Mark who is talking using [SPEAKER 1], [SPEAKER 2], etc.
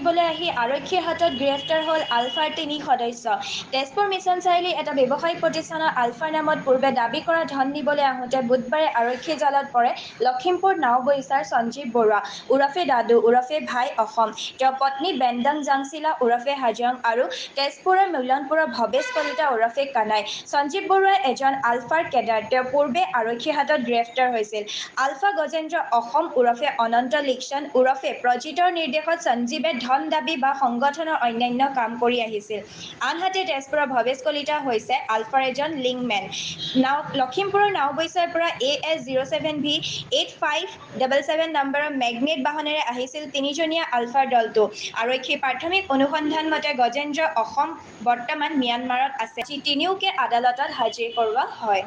[SPEAKER 1] দিবলৈ আহি আৰক্ষীৰ হাতত গ্ৰেপ্তাৰ হ'ল আলফাৰ ৩ সদস্য। তেজপুৰ মিছন চাৰিআলিৰ এটা ব্যৱসায়িক প্ৰতিষ্ঠানত আলফাৰ নামত পূৰ্বে দাবী কৰা ধন দিবলৈ আহোঁতে বুধবাৰে আৰক্ষীৰ জালত পৰে লখিমপুৰ নাওবৈচাৰ সঞ্জীৱ বৰুৱা ওৰফে দাদু ওৰফে ভাই অসম, তেওঁৰ পত্নী বেণ্ডং জাংচিলা ওৰফে হাজং আৰু তেজপুৰৰ মিলনপুৰৰ ভৱেশ কলিতা ওৰফে কানাই। সঞ্জীৱ বৰুৱা এজন আলফাৰ কেডাৰ। তেওঁ পূৰ্বে আৰক্ষীৰ হাতত গ্ৰেপ্তাৰ হৈছিল। আলফা গজেন্দ্ৰ অসম ওৰফে অনন্ত লিকচন ওৰফে প্ৰজিতৰ নিৰ্দেশত সঞ্জীৱে ধন দাবী বা সংগঠনৰ অন্যান্য কাম কৰি আহিছিল। আনহাতে তেজপুৰৰ ভৱেশ কলিতা হৈছে আলফাৰ এজন লিংকমেন। লখিমপুৰৰ নাওবৈচাৰ পৰা AS07V8577 নম্বৰৰ মেগনেট বাহনেৰে আহিছিল তিনিজনীয়া আলফাৰ দলটো। আৰক্ষীৰ প্ৰাথমিক অনুসন্ধান মতে গজেন্দ্ৰ অসম বৰ্তমান ম্যানমাৰত আছে। তিনিওকে আদালতত হাজিৰ কৰোৱা হয়।